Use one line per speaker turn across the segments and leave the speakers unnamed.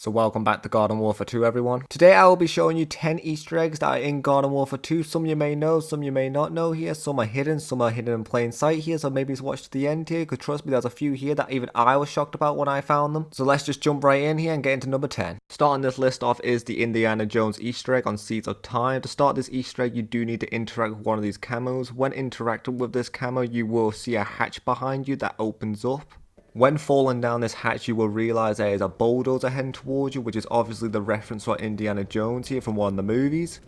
So welcome back to Garden Warfare 2 everyone. Today I will be showing you 10 Easter eggs that are in Garden Warfare 2. Some you may know, some you may not know here. Some are hidden in plain sight here. So maybe watch to the end here, because trust me, there's a few here that even I was shocked about when I found them. So let's just jump right in here and get into number 10. Starting this list off is the Indiana Jones Easter egg on Seeds of Time. To start this Easter egg, you do need to interact with one of these camos. When interacting with this camo, you will see a hatch behind you that opens up. When falling down this hatch, you will realise there is a bulldozer heading towards you, which is obviously the reference for Indiana Jones here from one of the movies.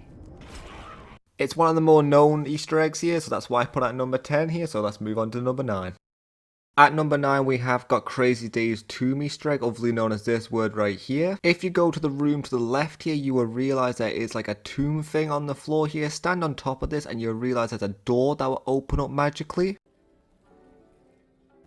It's one of the more known Easter eggs here, so that's why I put it at number 10 here, so let's move on to number 9. At number 9 we have got Crazy Dave's tomb Easter egg, obviously known as this word right here. If you go to the room to the left here, you will realise there is like a tomb thing on the floor here. Stand on top of this and you'll realise there's a door that will open up magically.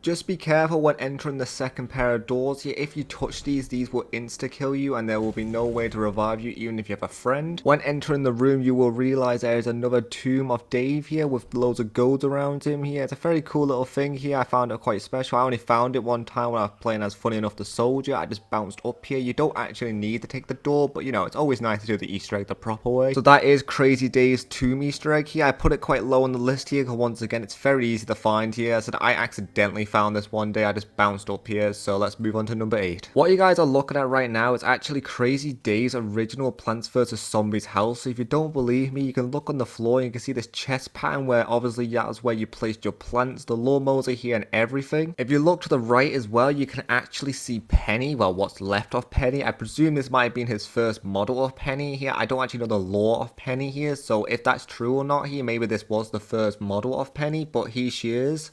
Just be careful when entering the second pair of doors here. If you touch these will insta-kill you and there will be no way to revive you even if you have a friend. When entering the room, you will realise there is another tomb of Dave here with loads of gold around him here. It's a very cool little thing here. I found it quite special. I only found it one time when I was playing as Funny Enough the Soldier. I just bounced up here. You don't actually need to take the door, but you know, it's always nice to do the Easter egg the proper way. So that is Crazy Dave's tomb Easter egg here. I put it quite low on the list here because once again, it's very easy to find here. So I accidentally found this one day. I just bounced up here, so let's move on to number 8. What you guys are looking at right now is actually Crazy Dave's original Plants vs Zombies house. So if you don't believe me, you can look on the floor and you can see this chest pattern where obviously that's where you placed your plants. The lawnmowers are here and everything. If you look to the right as well, you can actually see Penny, well, what's left of Penny. I presume this might have been his first model of Penny here. I don't actually know the lore of Penny here, so if that's true or not here, maybe this was the first model of Penny, but here she is.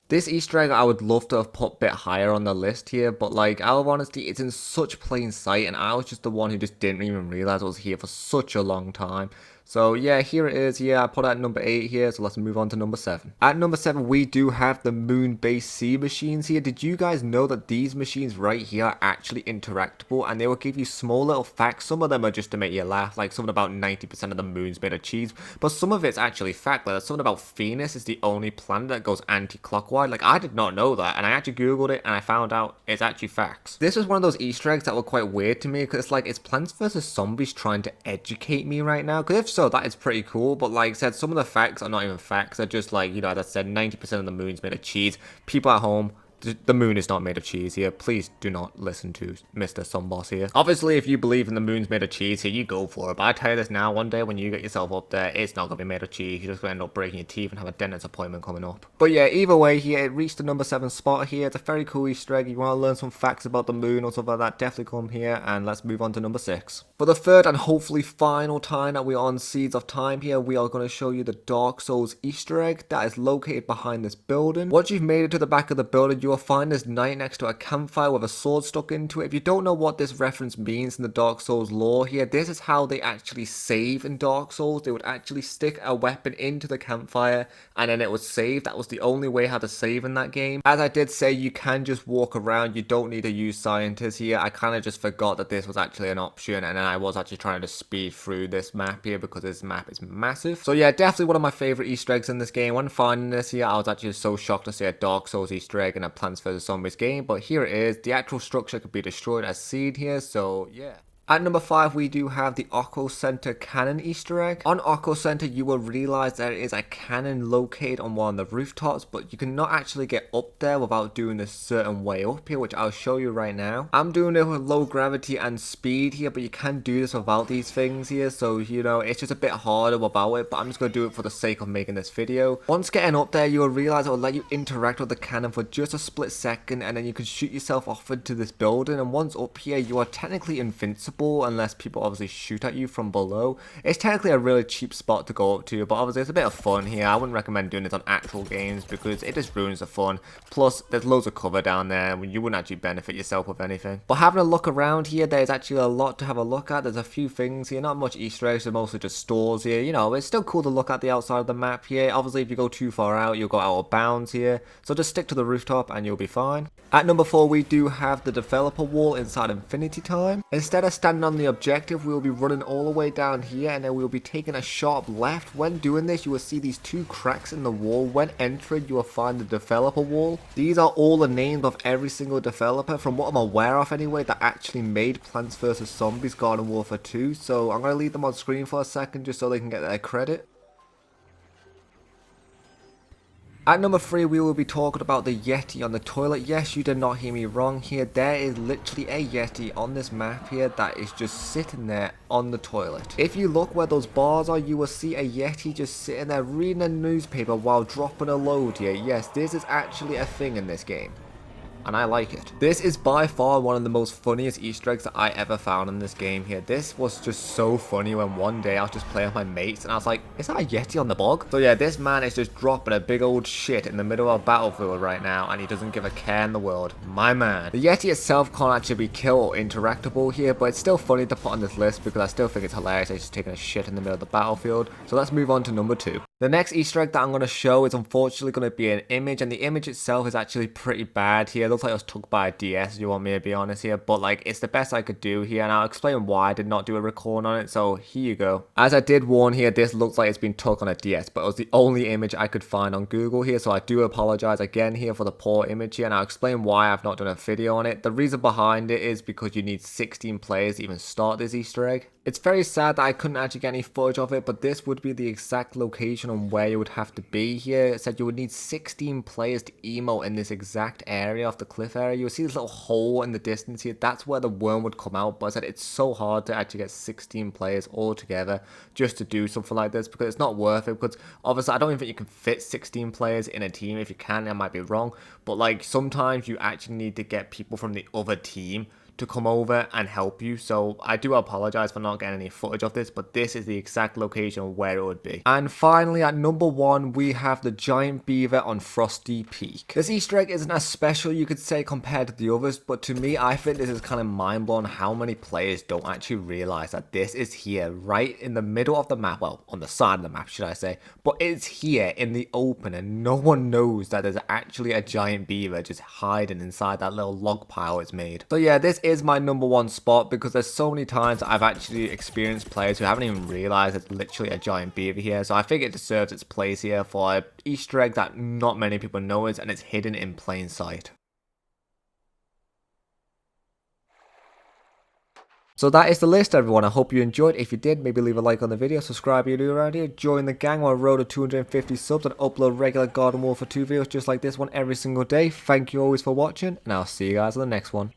This Easter egg I would love to have put a bit higher on the list here, but like, out of honesty, it's in such plain sight and I was just the one who just didn't even realise it was here for such a long time. So yeah, here it is. Yeah, I put it at number 8 here, so let's move on to number 7. At number 7, we do have the moon-based sea machines here. Did you guys know that these machines right here are actually interactable and they will give you small little facts? Some of them are just to make you laugh, like something about 90% of the moon's made of cheese, but some of it's actually fact. Like something about Venus is the only planet that goes anti-clockwise. Like I did not know that, and I actually googled it and I found out it's actually facts. This was one of those Easter eggs that were quite weird to me because it's like, it's Plants vs Zombies trying to educate me right now? Because if so, that is pretty cool, but like I said, some of the facts are not even facts. They're just like, you know, as I said, 90% of the moon's made of cheese. People at home, the moon is not made of cheese here. Please do not listen to Mr. Sunboss here. Obviously, if you believe in the moon's made of cheese here, you go for it. But I tell you this now, one day when you get yourself up there, it's not going to be made of cheese. You're just going to end up breaking your teeth and have a dentist appointment coming up. But yeah, either way here, it reached the number 7 spot here. It's a very cool Easter egg. You want to learn some facts about the moon or stuff like that, definitely come here. And let's move on to number 6. For the third and hopefully final time that we are on Seeds of Time here, we are going to show you the Dark Souls Easter egg that is located behind this building. Once you've made it to the back of the building, you will find this knight next to a campfire with a sword stuck into it. If you don't know what this reference means in the Dark Souls lore here, this is how they actually save in Dark Souls. They would actually stick a weapon into the campfire and then it would save. That was the only way how to save in that game. As I did say, you can just walk around. You don't need to use scientists here. I kind of just forgot that this was actually an option, and then I was actually trying to speed through this map here because this map is massive. So yeah, definitely one of my favorite Easter eggs in this game. When finding this here, I was actually so shocked to see a Dark Souls Easter egg in a Plants vs Zombies game, but here it is. The actual structure could be destroyed as seen here, so yeah. At number 5, we do have the Aqua Center cannon Easter egg. On Aqua Center, you will realize there is a cannon located on one of the rooftops, but you cannot actually get up there without doing a certain way up here, which I'll show you right now. I'm doing it with low gravity and speed here, but you can do this without these things here, so you know, it's just a bit harder without it, but I'm just going to do it for the sake of making this video. Once getting up there, you will realize it will let you interact with the cannon for just a split second, and then you can shoot yourself off into this building, and once up here, you are technically invincible unless people obviously shoot at you from below. It's technically a really cheap spot to go up to, but obviously it's a bit of fun here. I wouldn't recommend doing this on actual games because it just ruins the fun. Plus, there's loads of cover down there when you wouldn't actually benefit yourself with anything. But having a look around here, there's actually a lot to have a look at. There's a few things here, not much Easter eggs, they're mostly just stores here. You know, it's still cool to look at the outside of the map here. Obviously, if you go too far out, you'll go out of bounds here. So just stick to the rooftop and you'll be fine. At number 4, we do have the developer wall inside Infinity Time. Instead of standing on the objective, we will be running all the way down here, and then we will be taking a sharp left. When doing this, you will see these 2 cracks in the wall. When entering, you will find the developer wall. These are all the names of every single developer, from what I'm aware of anyway, that actually made Plants vs Zombies Garden Warfare 2. So I'm going to leave them on screen for a second just so they can get their credit. At number 3, we will be talking about the Yeti on the toilet. Yes, you did not hear me wrong here. There is literally a Yeti on this map here that is just sitting there on the toilet. If you look where those bars are, you will see a Yeti just sitting there reading a newspaper while dropping a load here. Yes, this is actually a thing in this game, and I like it. This is by far one of the most funniest Easter eggs that I ever found in this game here. This was just so funny when one day I was just playing with my mates and I was like, is that a Yeti on the bog? So yeah, this man is just dropping a big old shit in the middle of a battlefield right now, and he doesn't give a care in the world. My man. The Yeti itself can't actually be killed or interactable here, but it's still funny to put on this list because I still think it's hilarious that he's just taking a shit in the middle of the battlefield. So let's move on to number 2. The next Easter egg that I'm going to show is unfortunately going to be an image, and the image itself is actually pretty bad here. It looks like it was took by a DS, if you want me to be honest here, but like it's the best I could do here, and I'll explain why I did not do a record on it. So here you go. As I did warn here, this looks like it's been took on a DS, but it was the only image I could find on Google here, so I do apologize again here for the poor image here, and I'll explain why I've not done a video on it. The reason behind it is because you need 16 players to even start this Easter egg. It's very sad that I couldn't actually get any footage of it, but this would be the exact location on where you would have to be here. It said you would need 16 players to emote in this exact area of the cliff area. You'll see this little hole in the distance here. That's where the worm would come out, but I said it's so hard to actually get 16 players all together just to do something like this because it's not worth it. Because obviously I don't even think you can fit 16 players in a team. If you can, I might be wrong, but like sometimes you actually need to get people from the other team to come over and help you. So I do apologize for not getting any footage of this, but this is the exact location where it would be. And finally, at number 1, we have the giant beaver on Frosty Peak. This Easter egg isn't as special, you could say, compared to the others, but to me, I think this is kind of mind-blowing how many players don't actually realize that this is here right in the middle of the map. Well, on the side of the map, should I say, but it's here in the open, and no one knows that there's actually a giant beaver just hiding inside that little log pile it's made. So yeah, this is my number 1 spot because there's so many times I've actually experienced players who haven't even realized there's literally a giant beaver here. So I think it deserves its place here for an Easter egg that not many people know is, and it's hidden in plain sight. So that is the list, everyone. I hope you enjoyed. If you did, maybe leave a like on the video, subscribe if you're new around here, join the gang on a road to 250 subs, and upload regular Garden Warfare 2 videos just like this one every single day. Thank you always for watching, and I'll see you guys on the next one.